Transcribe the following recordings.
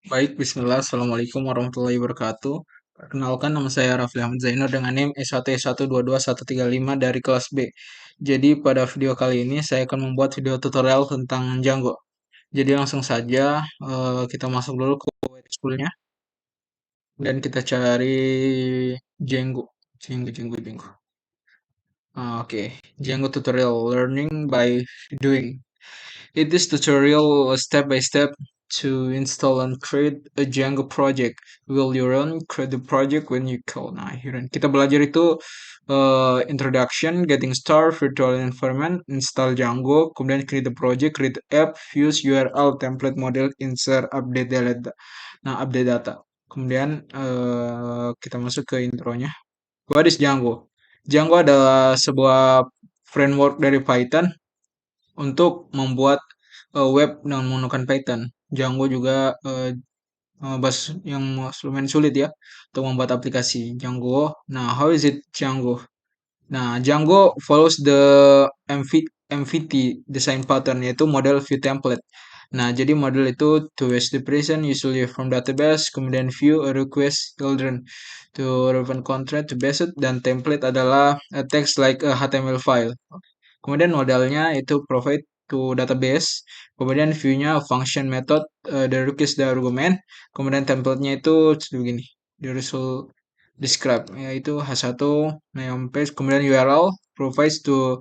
Baik, bismillah. Assalamualaikum warahmatullahi wabarakatuh. Perkenalkan, nama saya Rafli Ahmad Zainur dengan NIM S1S1222135 dari kelas B. Jadi pada video kali ini saya akan membuat video tutorial tentang Django. Jadi langsung saja kita masuk dulu ke web school-nya dan kita cari Django. Django. Oke, Django tutorial learning by doing. In this tutorial, step by step to install and create a Django project. Will you run create the project when you call? Nah, kita belajar itu introduction, getting started, virtual environment, install Django, kemudian create the project, create the app, use URL, template model, insert, update data. Nah, update data. Kemudian kita masuk ke intronya. What is Django? Django adalah sebuah framework dari Python untuk membuat web dengan menggunakan Python. Django juga bahasa yang lumayan sulit ya untuk membuat aplikasi Django. Nah, how is it Django? Nah, Django follows the MVT design pattern, yaitu model view template. Nah, jadi model itu to waste the present usually from database, kemudian view a request children to relevant contract to basic, dan template adalah a text like a HTML file. Kemudian modelnya itu provide to database, kemudian view-nya function method, the request the argument, kemudian template-nya itu begini, the result describe, yaitu H1 name page, kemudian URL provides to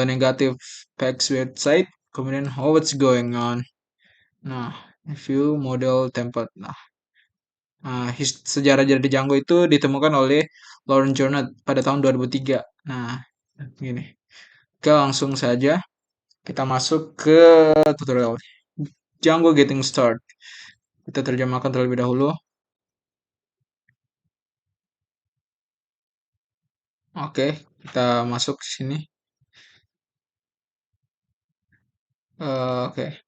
negative text website, kemudian how it's going on. Nah, view model template. Sejarah dari Django itu ditemukan oleh Lawrence Journal pada tahun 2003. Nah, gini. Oke, langsung saja kita masuk ke tutorial Django Getting Start. Kita terjemahkan terlebih dahulu. Oke, kita masuk ke sini. Oke,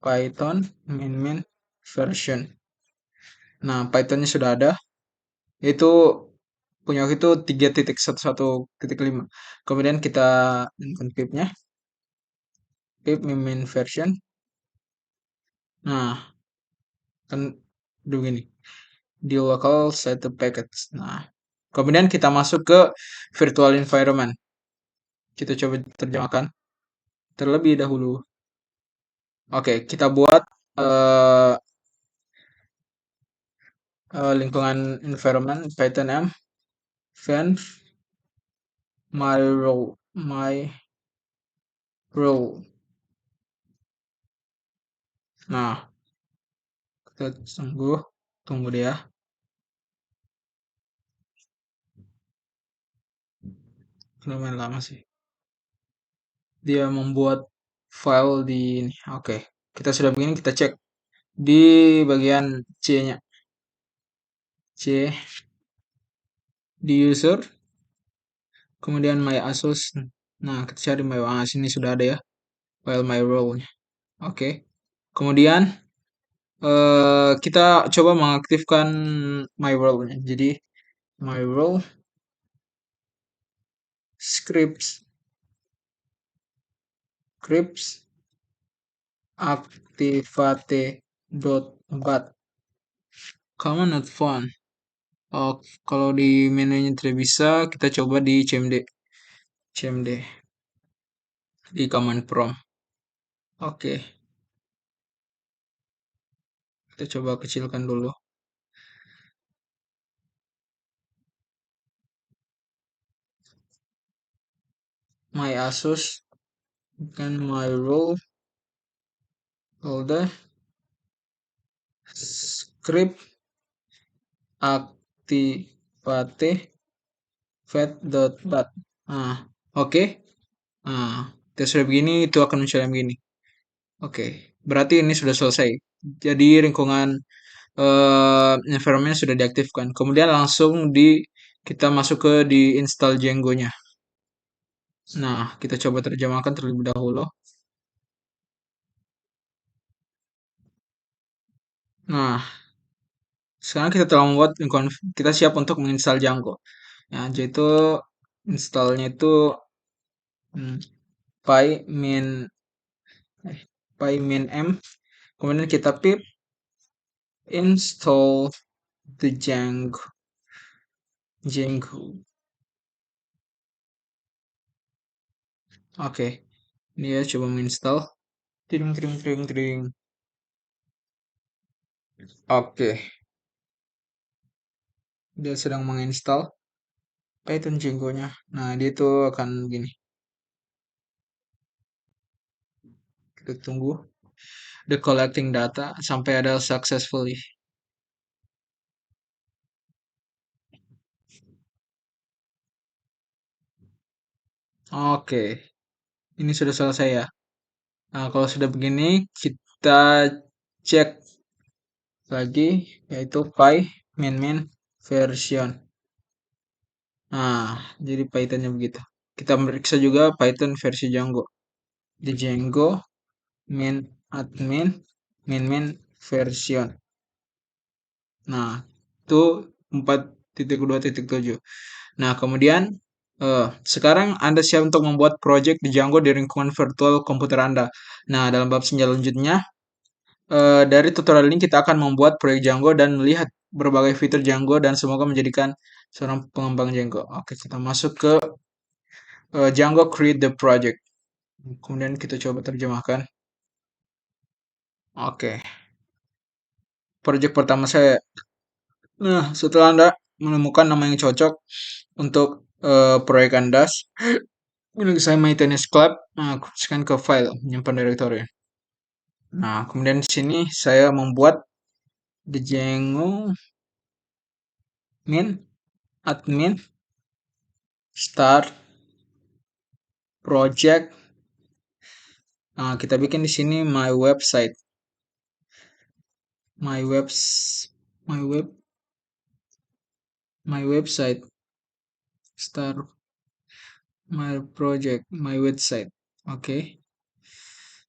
Python min version. Nah, Pythonnya sudah ada. Itu punya aku itu 3.11.5. Kemudian kita input pipnya, pip min version. Nah, kan begini. Di local setup package. Nah, kemudian kita masuk ke virtual environment. Kita coba terjemahkan terlebih dahulu. Oke, kita buat eh, lingkungan environment Python M van my role. Nah, kita tunggu dia. Lumayan lama sih. Dia membuat file di ini. Oke, kita sudah begini, kita cek di bagian C-nya. C di user, kemudian my asus. Nah, kita cari my asus, ini sudah ada ya, file my role-nya. Oke. Kemudian kita coba mengaktifkan my role-nya. Jadi my role scripts activate.bat. Command not found. Oh, kalau di menunya tidak bisa, kita coba di cmd di command prompt. Oke, kita coba kecilkan dulu. My asus bukan my role folder script activate vet.bat. Nah, oke. Nah, kita sudah begini, itu akan muncul yang begini. Oke, berarti ini sudah selesai. Jadi lingkungan environment sudah diaktifkan. Kemudian langsung kita masuk ke di install Django-nya. Nah, kita coba terjemahkan terlebih dahulu. Nah, sekarang kita telah membuat lingkungan, kita siap untuk menginstal Django. Nah, jadi itu installnya itu hmm, py min m, kemudian kita pip install the Django. Oke, dia coba menginstal. Tring tring tring tring. Oke, dia sedang menginstal Python Django-nya. Nah, dia itu akan gini. Kita tunggu the collecting data sampai ada successfully. Oke, ini sudah selesai ya. Nah, kalau sudah begini, kita cek lagi, yaitu py min version. Nah, jadi Pythonnya begitu. Kita meriksa juga Python versi Django. Di Django min admin min version. Nah, itu 4.2.7. Nah, kemudian sekarang Anda siap untuk membuat project di Django di lingkungan virtual komputer Anda. Nah, dalam bab selanjutnya, dari tutorial ini kita akan membuat proyek Django dan melihat berbagai fitur Django dan semoga menjadikan seorang pengembang Django. Oke, kita masuk ke Django create the project. Kemudian kita coba terjemahkan. Oke, project pertama saya. Nah, setelah Anda menemukan nama yang cocok untuk proyek Anda, milik saya maintenance club, nah, khususkan ke file, menyimpan directory. Nah, kemudian di sini saya membuat the Django min admin start project. Nah, kita bikin di sini my website, my webs, my web, my website, start my project, my website. Oke,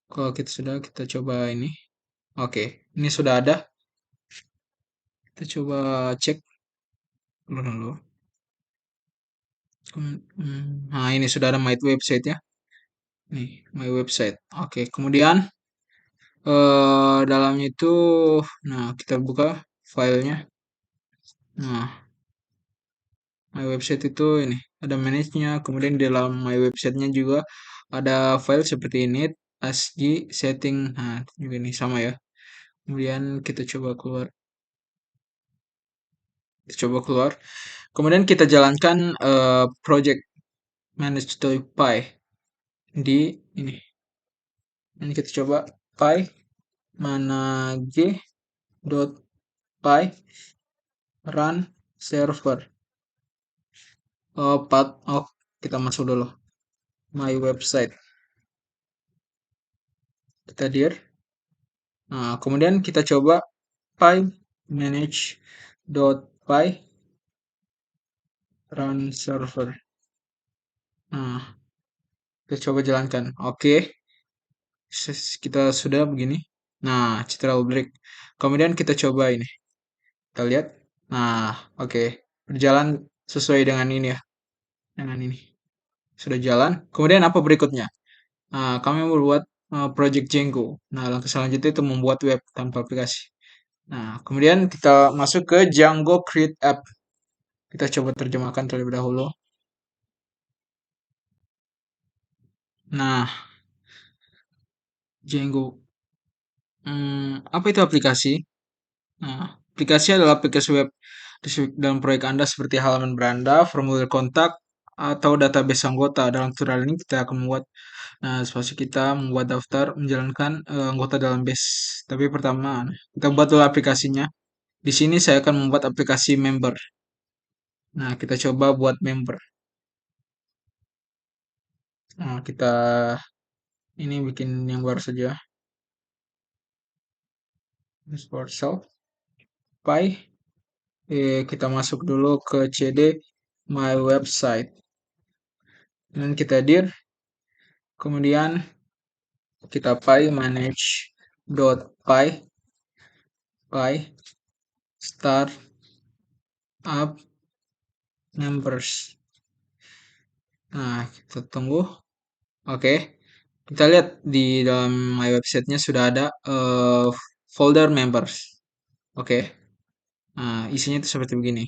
kalau kita sudah, kita coba ini. Oke, ini sudah ada. Kita coba cek dulu. Nah, ini sudah ada my website ya. Nih, my website. Oke, kemudian dalamnya itu, nah kita buka filenya. Nah, my website itu ini ada manage-nya. Kemudian di dalam my website-nya juga ada file seperti ini, asg, setting. Nah, juga ini sama ya. Kemudian kita coba keluar. Kita coba keluar. Kemudian kita jalankan project manage.py di ini. Ini kita coba py manage.py run server. Oh, kita masuk dulu my website. Kita dir. Nah, kemudian kita coba py manage.py run server. Nah, kita coba jalankan. Oke, kita sudah begini. Nah, citra break. Kemudian kita coba ini. Kita lihat. Nah, oke. Berjalan sesuai dengan ini ya. Dengan ini. Sudah jalan. Kemudian apa berikutnya? Nah, kami membuat project Django. Nah, langkah selanjutnya itu membuat web tanpa aplikasi. Nah, kemudian kita masuk ke Django Create App. Kita coba terjemahkan terlebih dahulu. Nah, Django. Apa itu aplikasi? Nah, aplikasi adalah aplikasi web dalam proyek Anda seperti halaman beranda, formulir kontak, atau database anggota. Dalam tutorial ini kita akan membuat, nah, spasi kita membuat daftar menjalankan anggota dalam base. Tapi pertama, kita buat dulu aplikasinya. Di sini saya akan membuat aplikasi member. Nah, kita coba buat member. Nah, kita ini bikin yang baru saja. For self, py. Kita masuk dulu ke cd my website. Dan kita dir. Kemudian kita py manage.py start up members. Nah, kita tunggu. Oke, kita lihat di dalam my website-nya sudah ada folder members. Oke. Nah, isinya itu seperti begini.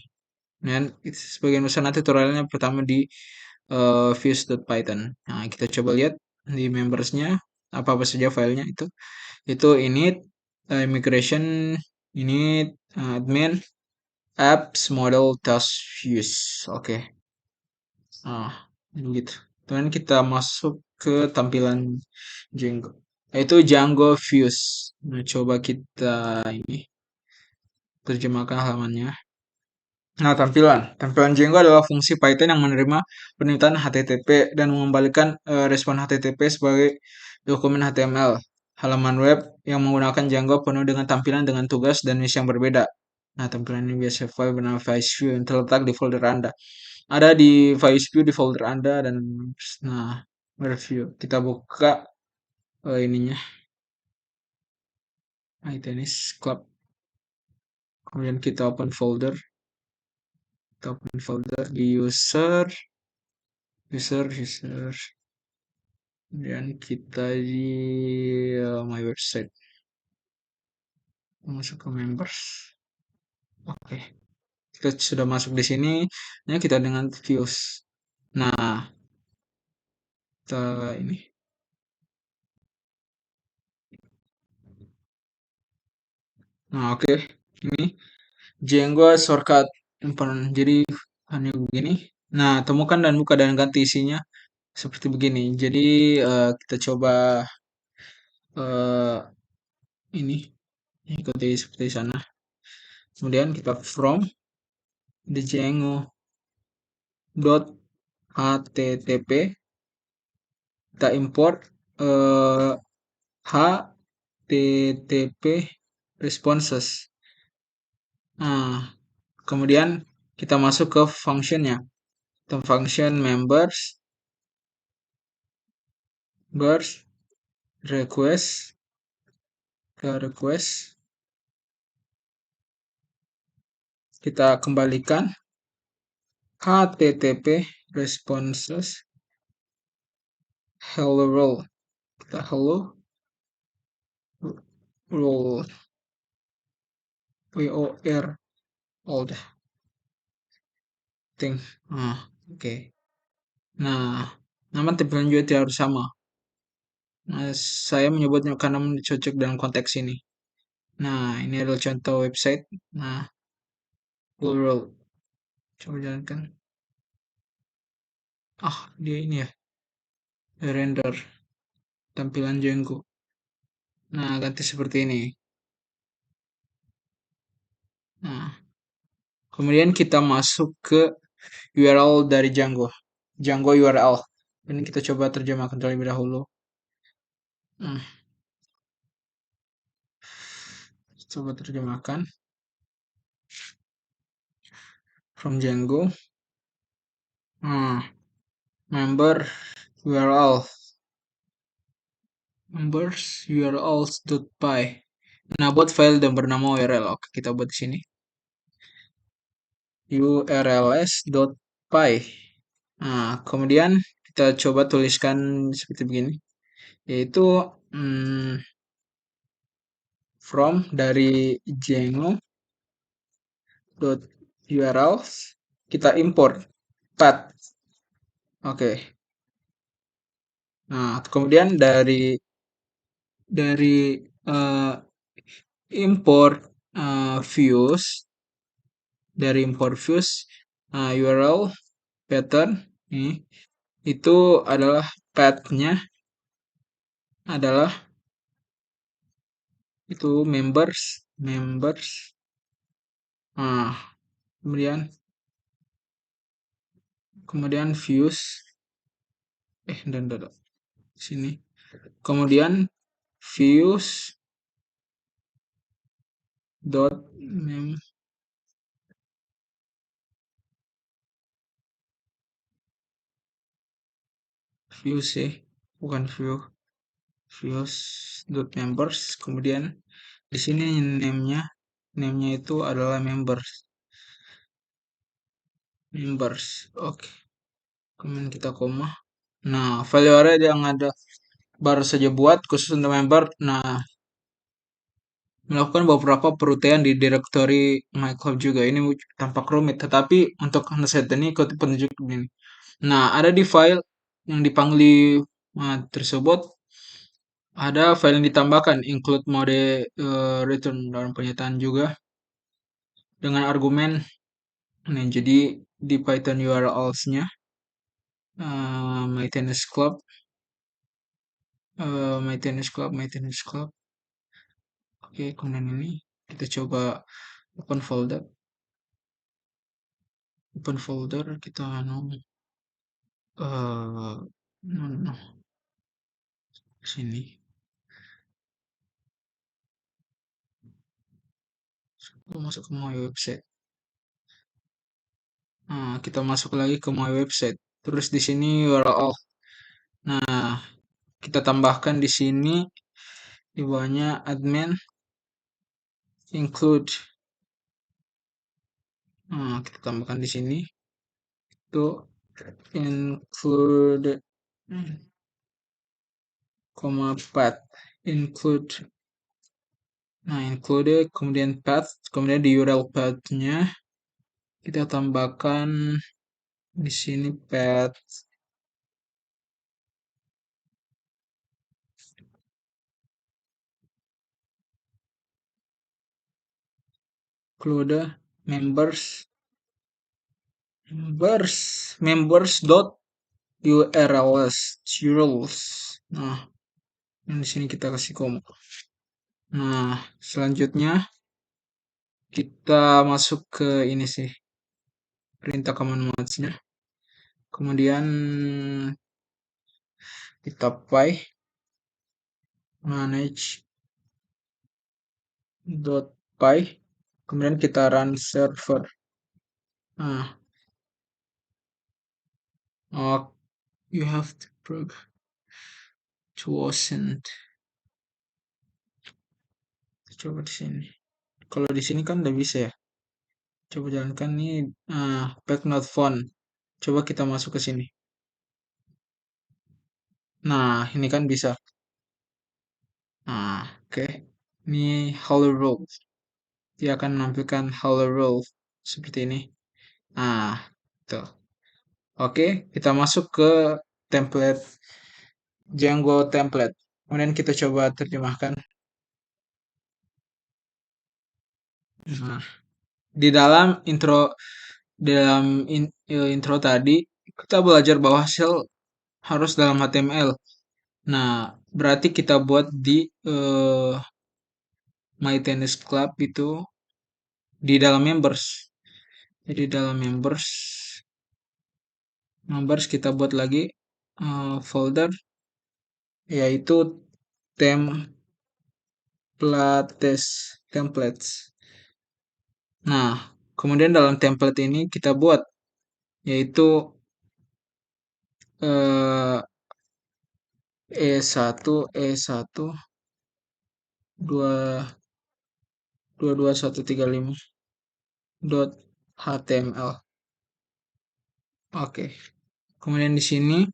Dan sebagian besar nanti tutorialnya pertama di views.python. Nah, kita coba lihat di membersnya apa-apa saja filenya itu. Itu init, immigration, init, admin, apps, model, task, views. Oke. Nah, begitu. Kemudian kita masuk ke tampilan Django. Yaitu Django Views. Nah, coba kita ini terjemahkan halamannya. Nah, tampilan Django adalah fungsi Python yang menerima permintaan HTTP dan mengembalikan respon HTTP sebagai dokumen HTML. Halaman web yang menggunakan Django penuh dengan tampilan dengan tugas dan misi yang berbeda. Nah, tampilan ini biasa file bernama View yang terletak di folder Anda. Ada di View di folder Anda dan nah, review. Kita buka ininya, iTennis Club. Kemudian kita open folder, di user. Kemudian kita di my website, masuk ke members. Oke, kita sudah masuk di sini. Ini kita dengan views. Nah, kita ini. Nah, oke. Ini Django shortcut component. Jadi hanya begini. Nah, temukan dan buka dan ganti isinya seperti begini. Jadi kita coba eh, ini ikuti seperti sana. Kemudian kita from the Django .http, kita import eh, http responses. Nah, kemudian kita masuk ke functionnya. Function members, request, kita kembalikan http responses hello world. Kita hello world, WOR old thing. Nah, oke. Nah, nama tampilan juga tidak harus sama. Nah, saya menyebutnya karena cocok dalam konteks ini. Nah, ini adalah contoh website. Nah, world. Coba jalankan. Ah, dia ini ya. Render tampilan Django. Nah, ganti seperti ini. Nah, kemudian kita masuk ke URL dari Django. Django URL. Ini kita coba terjemahkan terlebih dahulu. Nah, coba terjemahkan. From Django. Nah, member URL. Members urls.py. Nah, buat file dan bernama URL. Oke, kita buat di sini. urls.py. Nah, kemudian kita coba tuliskan seperti begini, yaitu from dari django.url kita import path. Oke. Nah, kemudian dari import views URL pattern ini itu adalah path-nya adalah itu members. Nah, kemudian views dan sini. Kemudian views dot mem views bukan views dot members. Kemudian di sini name-nya itu adalah members. Oke. Kemudian kita koma. Nah, value array yang ada baru saja buat khusus untuk member. Nah, melakukan beberapa perutian di directory MyCloud juga. Ini tampak rumit, tetapi untuk ngeset ini ikut petunjuk ini. Nah, ada di file yang dipanggil tersebut, ada file yang ditambahkan, include mode return dalam pernyataan juga, dengan argumen. Nah, jadi di Python URLs-nya, my tennis club, my tennis club. Oke, kemudian ini kita coba open folder, kita no, sini. Kita masuk ke my website. Nah, kita masuk lagi ke my website. Terus di sini URL. Nah, kita tambahkan di sini di bawahnya admin include. Nah, kita tambahkan di sini itu include path include. Nah, include kemudian path, kemudian di URL path-nya kita tambahkan di sini path include members dot urls. Nah, yang di sini kita kasih koma. Nah, selanjutnya kita masuk ke ini sih, perintah command mods-nya. Kemudian kita manage.py, kemudian kita run server. Nah, you have to wasn't. Coba di sini. Kalau di sini kan udah bisa ya. Coba jalankan nih. Back not phone. Coba kita masuk ke sini. Nah, ini kan bisa. Nah, oke. Ini hello world. Dia akan menampilkan hello world seperti ini. Nah, tuh. Oke, kita masuk ke template Django template. Kemudian kita coba terjemahkan. Nah, di dalam intro tadi kita belajar bahwa shell harus dalam HTML. Nah, berarti kita buat di My Tennis Club itu di dalam members. Jadi dalam members kita buat lagi folder yaitu templates. Nah, kemudian dalam template ini kita buat yaitu E1 22135 .html. Oke. Kemudian di sini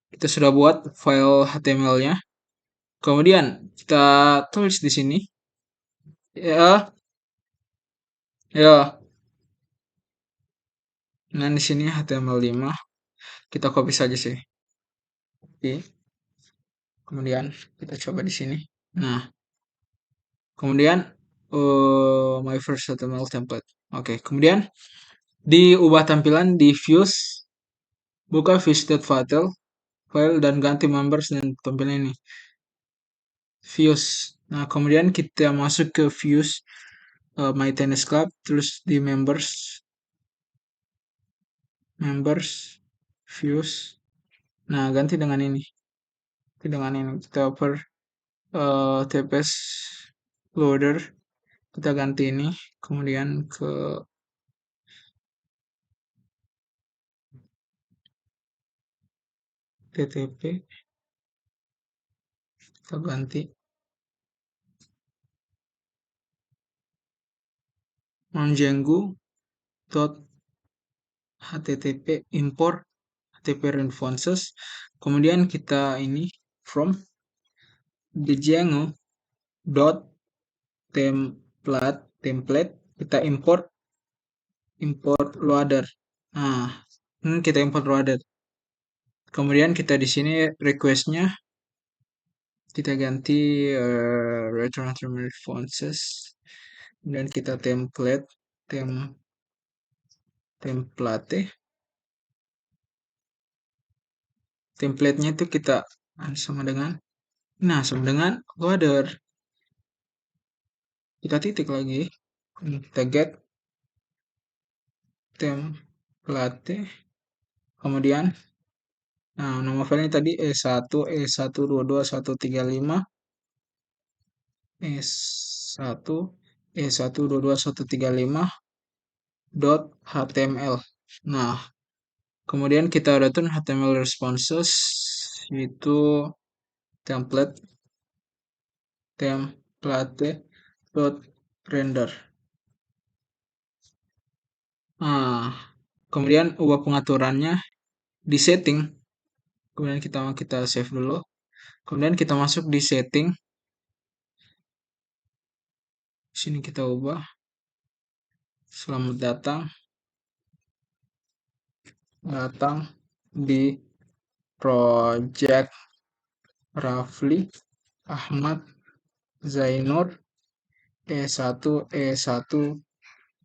kita sudah buat file HTML-nya. Kemudian kita tulis di sini ya, ya. Nah, di sini HTML5 kita copy saja sih. Oke. Kemudian kita coba di sini. Nah, kemudian my first HTML template. Oke, kemudian diubah tampilan di views, buka views.vatel file dan ganti members dan tampilan ini. Views. Nah, kemudian kita masuk ke views My Tennis Club, terus di members, views. Nah, ganti dengan ini. Kita per TPS loader. Kita ganti ini. Kemudian ke TTP. Kita ganti Django.http import http responses. Kemudian kita ini from the Django template, kita import loader. Nah, kita import loader. Kemudian kita di sini requestnya kita ganti return responses dan kita template templatenya itu kita sama dengan loader, kita titik lagi, kita get template, kemudian nama filenya tadi E1 E122 135 E1 E122 135 .html. Nah, kemudian kita return HTML responses itu template render. Nah, kemudian ubah pengaturannya di setting. Kemudian kita save dulu. Kemudian kita masuk di setting. Sini kita ubah. Selamat datang di project Rafli Ahmad Zainur E1 E122 135.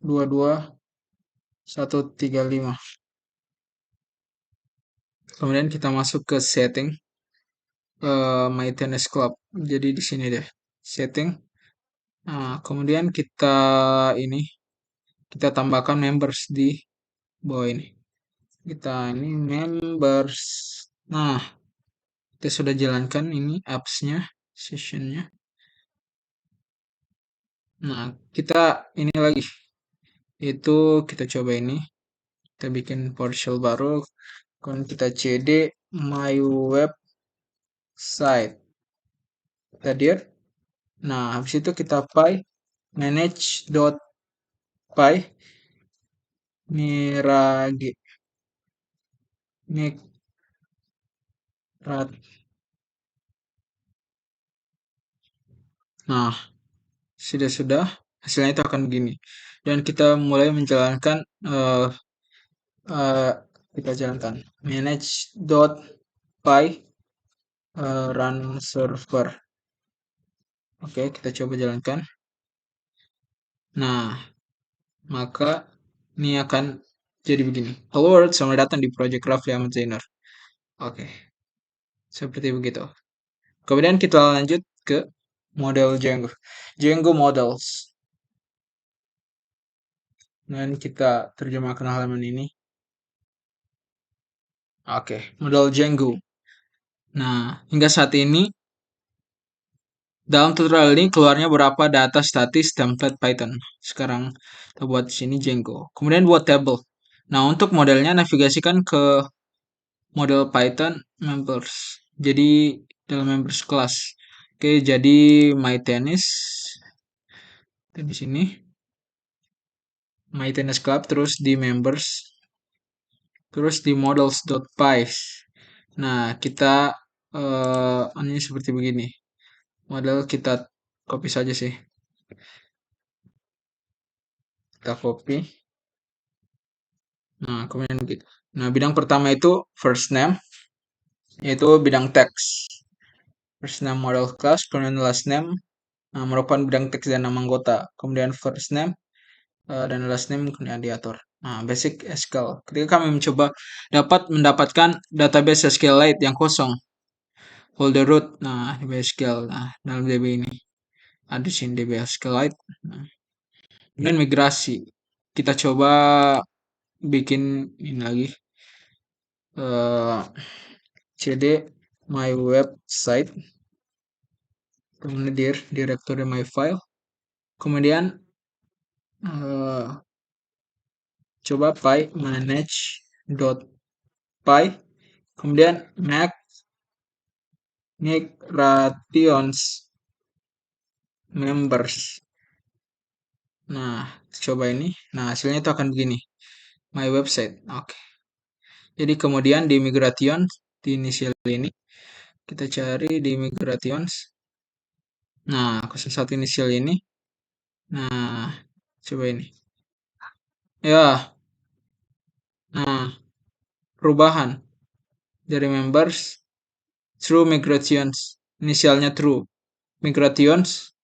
Kemudian kita masuk ke setting My Tennis Club. Jadi di sini deh setting. Nah, kemudian kita tambahkan members di bawah ini. Kita ini members. Nah, kita sudah jalankan ini apps-nya, session-nya. Nah, kita ini lagi. Itu kita coba ini. Kita bikin PowerShell baru. Kemudian kita cd my website. Kita dir. Nah, habis itu kita manage.py mirage migrat. Nah, sudah hasilnya itu akan begini. Dan kita mulai menjalankan kita jalankan manage.py run server. Oke, kita coba jalankan. Nah, maka ini akan jadi begini. Hello world, selamat datang di Project Rafli Ahmad Zainur. Oke, seperti begitu. Kemudian kita lanjut ke model Django models. Dan kita terjemahkan halaman ini. Oke, model Django. Nah, hingga saat ini dalam tutorial ini keluarnya beberapa data statis template Python. Sekarang kita buat di sini Django. Kemudian buat table. Nah, untuk modelnya navigasikan ke model Python members. Jadi dalam members class. Oke, jadi my tennis di sini my tennis club, terus di members, terus di models.py. Nah, kita ini seperti begini. Model kita copy saja sih. Kita copy. Nah, kemudian begitu. Nah, bidang pertama itu first name, yaitu bidang teks. First name model class, kemudian last name merupakan bidang teks dan nama anggota. Kemudian first name dan last name kemudian diatur. Nah, basic SQL. Ketika kami mencoba mendapatkan database SQLite yang kosong, folder root, nah DB SQL, nah dalam DB ini ada sini DB SQLite. Nah, kemudian migrasi. Kita coba bikin ini lagi. cd my website, kemudian directory my file, kemudian coba py manage.py, kemudian migrations members. Nah, coba ini. Nah, hasilnya itu akan begini. My website. Oke. Jadi kemudian di migrations, di initial ini, kita cari di migrations. Nah, 01 initial ini Nah, coba ini. Ya, nah, perubahan dari members through migrations. Inisialnya true. Migrations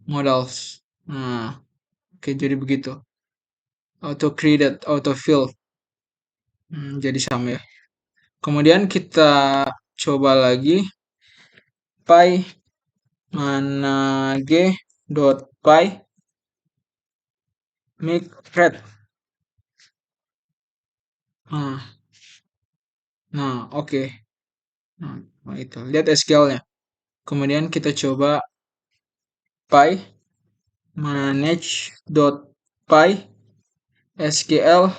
modals. Nah, oke jadi begitu. Auto created, auto fill. Jadi sama ya. Kemudian kita coba lagi py manage dot py migrate. Nah, nah oke. Nah, itu. Lihat SQL-nya. Kemudian kita coba py manage dot py SQL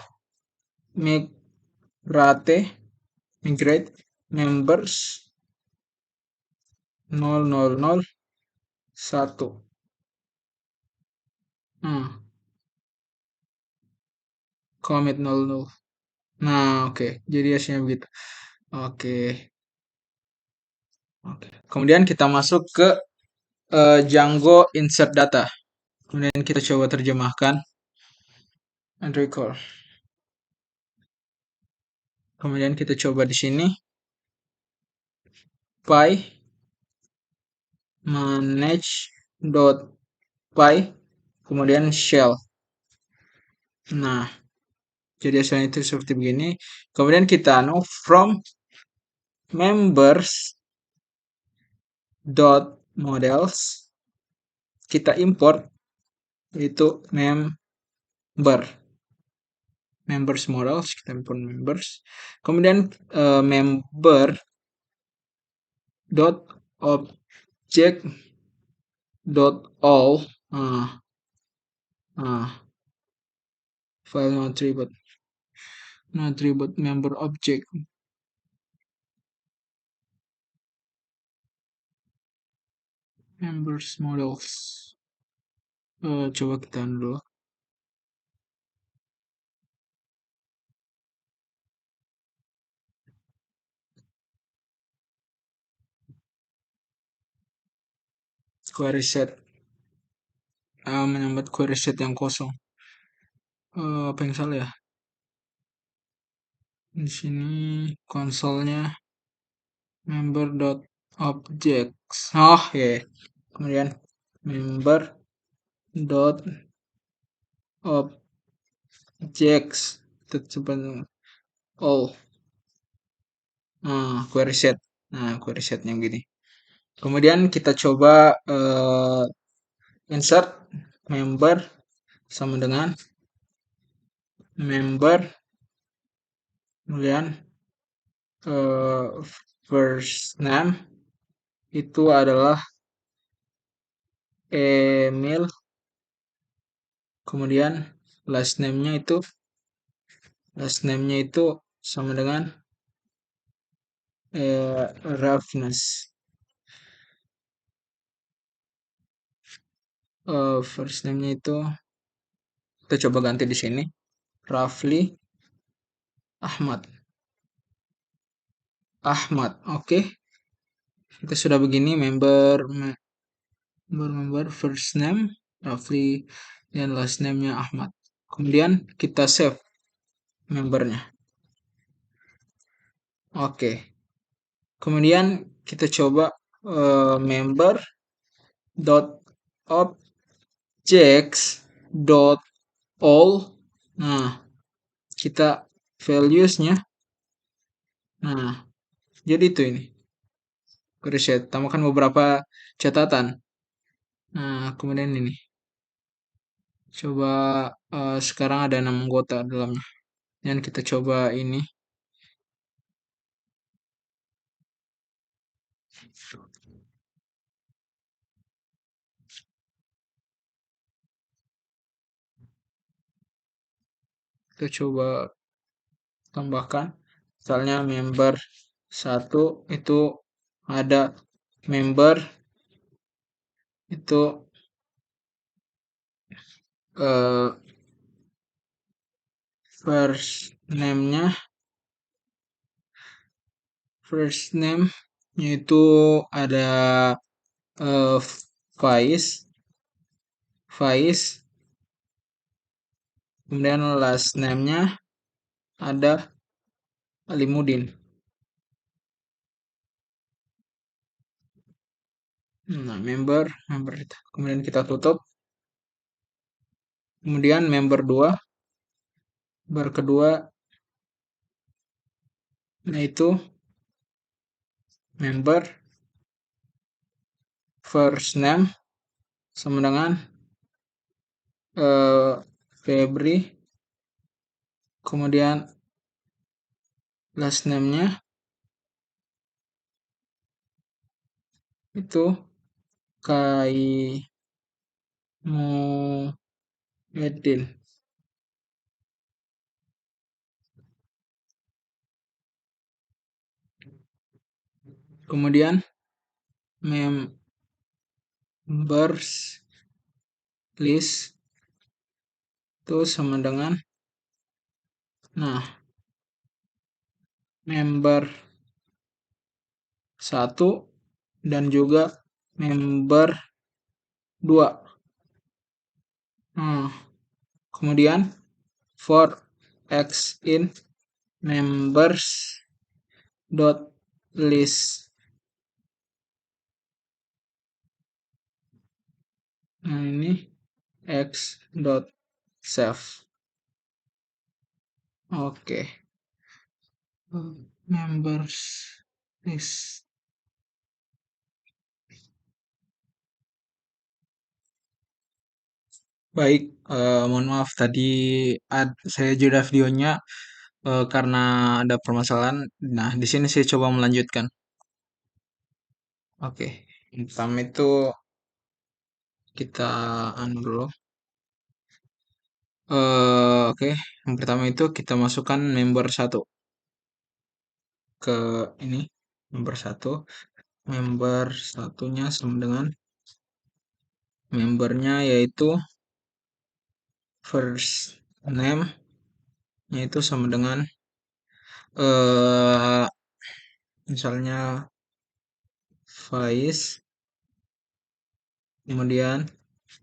migrate members 0001. Commit 00. Nah, oke. Jadi hasilnya begitu. Oke. Oke. Kemudian kita masuk ke Django insert data. Kemudian kita coba terjemahkan and record. Kemudian kita coba di sini py manage dot py kemudian shell. Nah, jadi hasilnya itu seperti begini. Kemudian kita from members dot models kita import itu members models, kita import members. Kemudian member dot object dot all file not attribute member object members models. Coba kita dulu. Query set menyambat query set yang kosong. Apa yang salah ya? Di sini konsolnya member dot objects. Oh ya. Yeah. Kemudian member dot objects sebenarnya all query set. Nah, query setnya gini. Kemudian kita coba insert member sama dengan member kemudian first name itu adalah Emil, kemudian last name-nya itu sama dengan roughness. First name-nya itu kita coba ganti di sini, Rafli Ahmad. Oke. Kita sudah begini member first name Rafli dan last name-nya Ahmad. Kemudian kita save membernya. Oke. Kemudian kita coba member dot objects dot all. Nah, kita values-nya. Nah, jadi itu ini. Reset. Tambahkan beberapa catatan. Nah, kemudian ini. Coba sekarang ada 6 anggota dalamnya. Dan kita coba ini. Kita coba tambahkan. Misalnya member 1 itu ada member itu first name itu ada Faiz, Faiz, kemudian last name-nya ada Alimuddin. Nah, member itu. Kemudian kita tutup. Kemudian member kedua, yaitu member first name sama dengan Febri, kemudian last name-nya itu Kaimuddin. Kemudian members list itu sama dengan, nah, member 1 dan juga member 2. Nah, kemudian for x in members dot list. Nah, ini x dot save. Oke. Members list. Baik, mohon maaf tadi saya jeda videonya karena ada permasalahan. Nah, di sini saya coba melanjutkan. Oke, yang pertama itu kita anu dulu. Oke, yang pertama itu kita masukkan member 1 ke ini, member 1. Member satunya sama dengan membernya yaitu first name, yaitu sama dengan eh misalnya Faiz, kemudian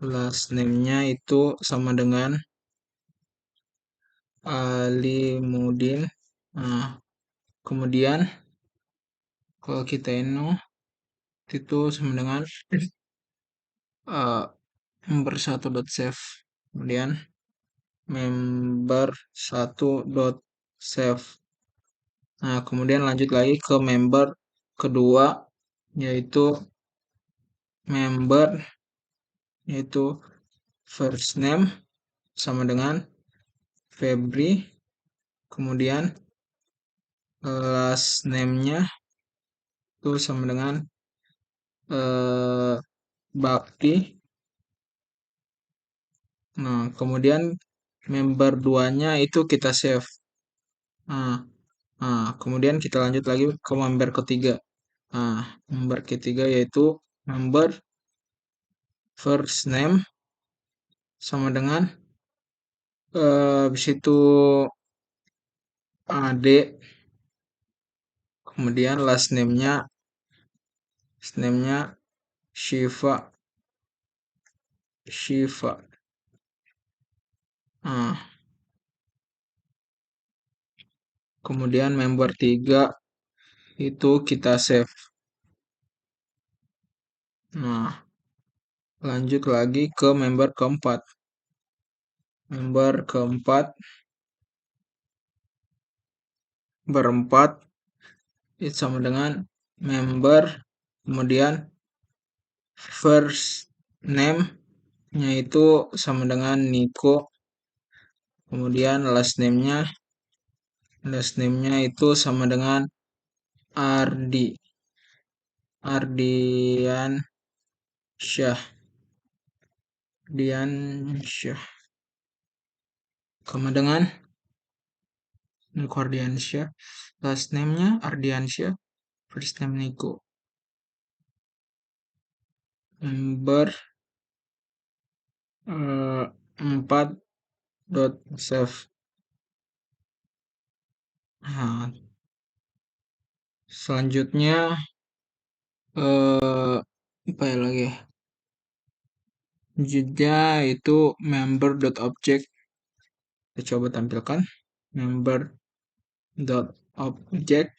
last name-nya itu sama dengan Alimuddin. Nah, kemudian kalau kita itu sama dengan member 1 dot save, kemudian member 1 dot save. Nah, kemudian lanjut lagi ke member kedua, yaitu member yaitu first name sama dengan Febri, kemudian last name-nya itu sama dengan Bakti. Nah, kemudian member 2-nya itu kita save. Nah, kemudian kita lanjut lagi ke member ketiga. Nah, member ketiga yaitu member first name sama dengan habis itu AD, kemudian last name-nya Shiva. Nah, kemudian member 3 itu kita save. Nah, lanjut lagi ke member keempat. Member keempat berempat itu sama dengan member, kemudian first name-nya itu sama dengan Niko, kemudian last name-nya itu sama dengan Ardian Syah. Sama dengan Niko Ardiansyah, last name-nya Ardiansyah, first name Niko. Member 4 dot save. Nah, selanjutnya apa ya lagi? Selanjutnya itu member.object. Kita coba tampilkan member.object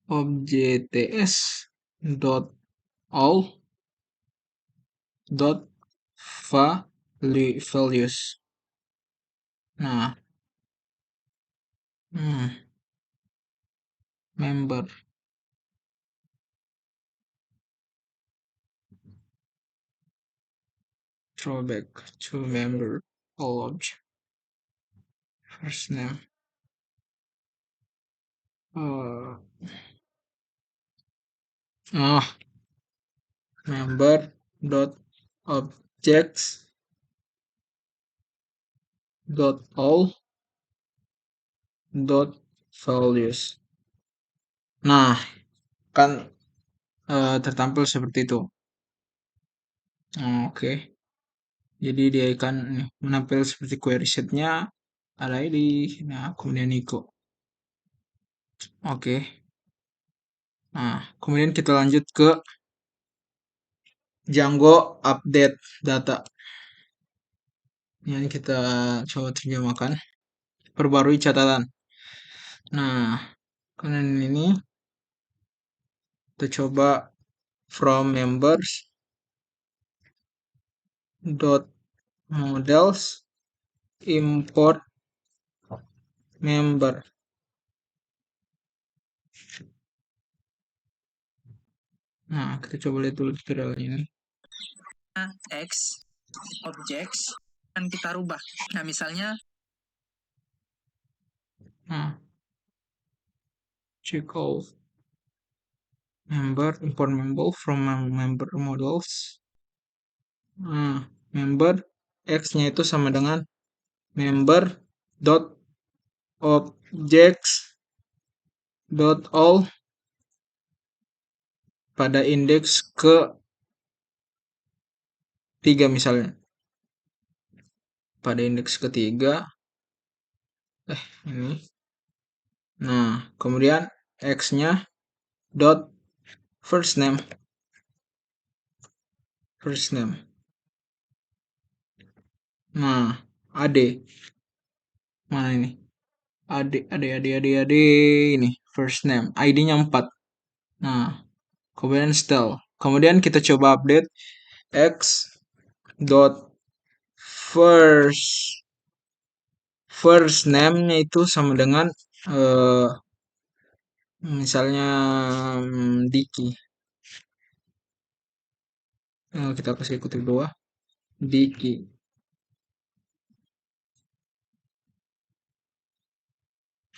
objts dot all dot values. Nah, member throwback to member all object first name. Member dot objects dot all dot values. Nah, kan tertampil seperti itu. Oke. Jadi dia akan menampil seperti query setnya ada ID. Nah, kemudian Nico. Oke. Nah, kemudian kita lanjut ke Django update data. Ini kita coba terjemahkan. Perbarui catatan. Nah, kemudian ini kita coba from members dot models import member. Nah, kita coba lihat dulu tutorial ini. X objects akan kita rubah. Nah, misalnya check all member, import member from member models. Member X-nya itu sama dengan member dot objects dot all pada indeks ke 3 misalnya. Pada indeks ketiga ini. Nah, kemudian X-nya dot first name. Nah, AD mana ini? AD ini first name. ID-nya 4. Nah, kemudian style. Kemudian kita coba update X dot first name-nya itu sama dengan misalnya Diki. Kita kasih kutip bawah Diki.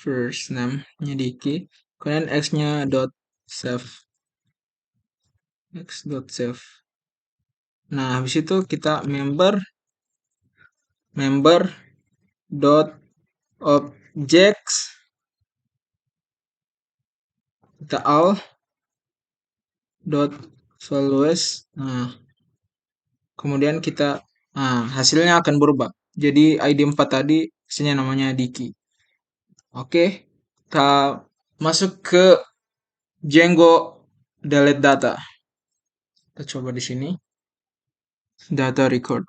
First name-nya Diki. Kemudian X-nya dot save. X dot save. Nah, habis itu kita member dot objects kita all dot values. Nah, kemudian kita hasilnya akan berubah. Jadi ID 4 tadi hasilnya namanya Diki. Oke, kita masuk ke Django delete data. Kita coba di sini. Data record.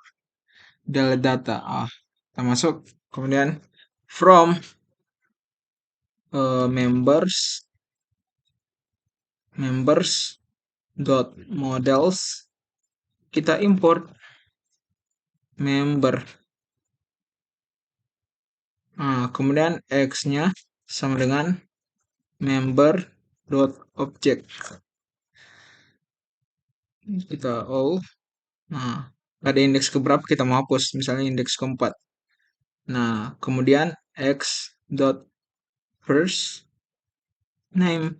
Delete data. Kita masuk. Kemudian from members dot models kita import member. Kemudian X-nya sama dengan member dot object. Kita all. Ada indeks keberapa kita mau hapus, misalnya indeks keempat. Nah, kemudian X dot first name.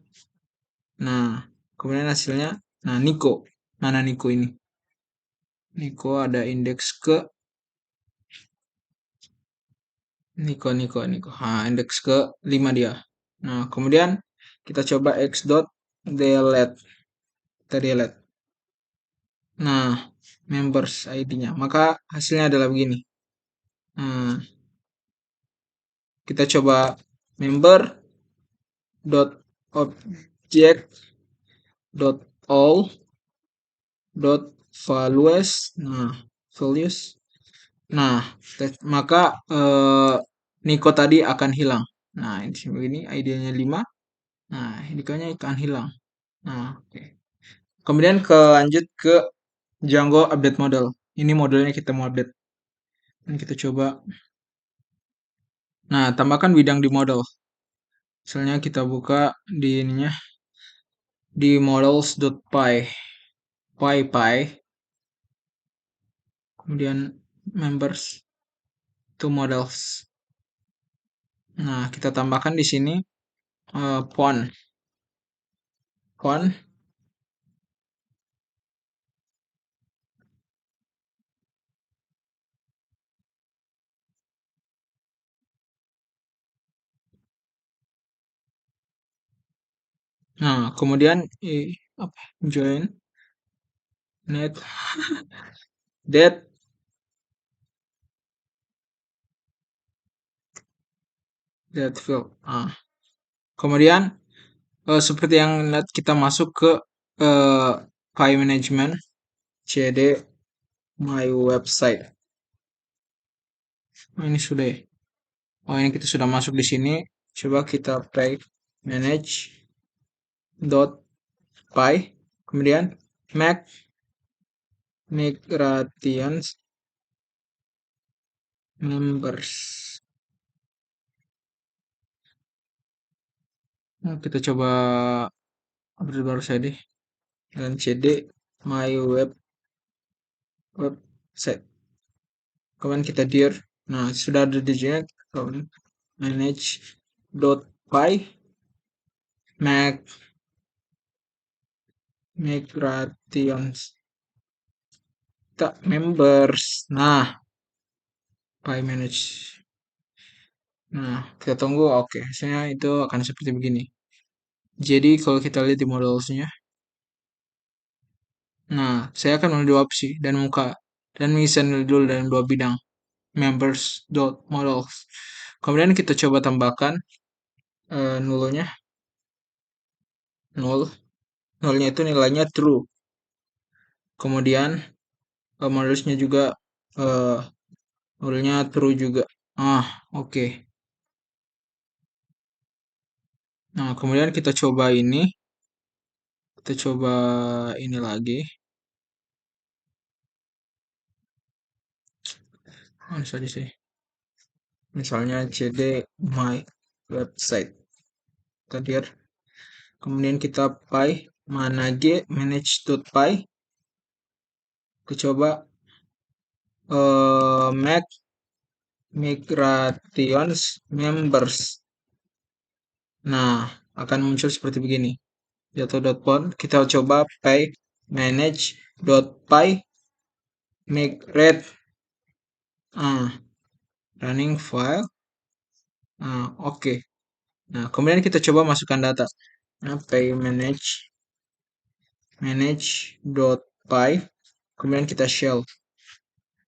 Nah, kemudian hasilnya, Nico. Mana Nico ini? Nico ada indeks ke Nico. Indeks ke 5 dia. Nah, kemudian kita coba X dot delete. Kita delete. Nah, members ID-nya. Maka hasilnya adalah begini. Kita coba member dot object dot all dot values. Nah, values. Nah, maka Niko tadi akan hilang. Nah, ini begini ID-nya 5. Nah, Niko-nya akan hilang. Nah, oke. Kemudian lanjut ke Django update model. Ini modelnya kita mau update. Ini kita coba. Nah, tambahkan bidang di model. Misalnya kita buka di ininya di models.py, py, kemudian members to models. Nah, kita tambahkan di sini font. Nah, kemudian apa? Join net that field. Nah, kemudian seperti yang lihat kita masuk ke file management cd my website. Oh, ini sudah ya. Oh, ini kita sudah masuk di sini. Coba kita play manage.py, kemudian migrations members. Nah, kita coba update baru saja deh. Dan cd my website. Kemudian kita dir. Nah, sudah ada di sini. Manage.py migrations members. Nah, py manage. Nah, kita tunggu. Oke, hasilnya itu akan seperti begini. Jadi kalau kita lihat di modelsnya, nah, saya akan memilih dua opsi dan muka dan mengisi dulu dalam dua bidang members.models. Kemudian kita coba tambahkan nulnya, nulnya itu nilainya true. Kemudian modelsnya juga nulnya true juga. Oke. Nah, kemudian kita coba ini. Kita coba ini lagi. Ini saja sih. Misalnya cd my website. Tadi kemudian kita py manage.py. Kita coba migrations members. Nah, akan muncul seperti begini. Jatuh.pon, kita coba py manage.py migrate. Running file. Oke. Nah, kemudian kita coba masukkan data. Nah, py manage.py, kemudian kita shell.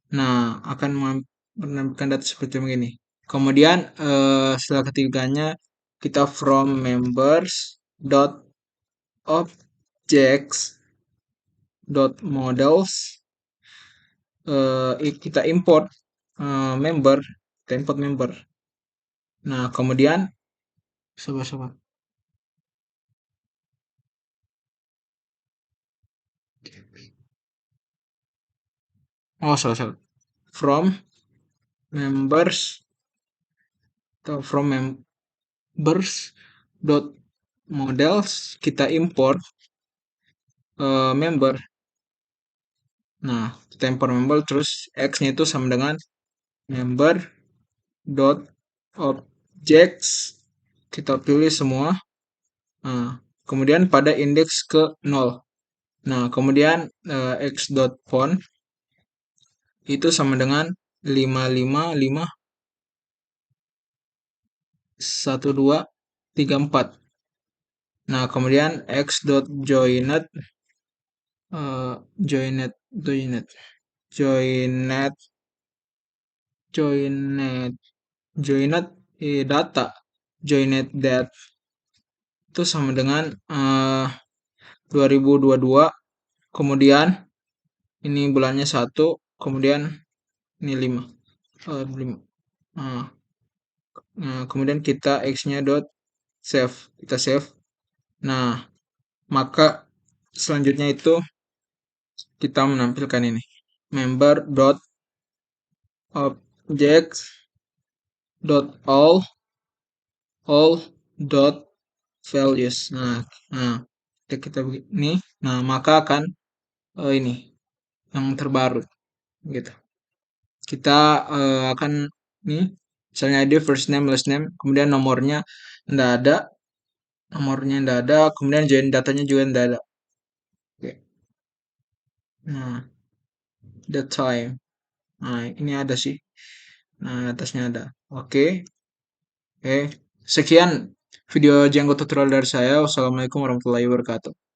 Nah, akan menampilkan data seperti begini. Kemudian setelah ketiganya kita from members dot objects dot models, kita import member. Nah, kemudian sobat. Salah. From members dot models, kita import member. Nah, kita import member, terus x-nya itu sama dengan member dot objects, kita pilih semua. Nah, kemudian pada indeks ke 0. Nah, kemudian x dot font itu sama dengan 5551234. Nah, kemudian x dot joined data joined that itu sama dengan 2022. Kemudian ini bulannya 1, kemudian ini 5. 5. Nah, kemudian kita x-nya dot save. Kita save. Nah, maka selanjutnya itu kita menampilkan ini. Member dot objects dot all dot values. Nah, kita begini. Nah, maka akan ini yang terbaru gitu. Kita akan nih misalnya ID first name last name, kemudian nomornya enggak ada, kemudian join datanya juga enggak ada. Oke. Nah, the time. Nah, ini ada sih. Nah, atasnya ada. Oke. Sekian video Django tutorial dari saya. Wassalamualaikum warahmatullahi wabarakatuh.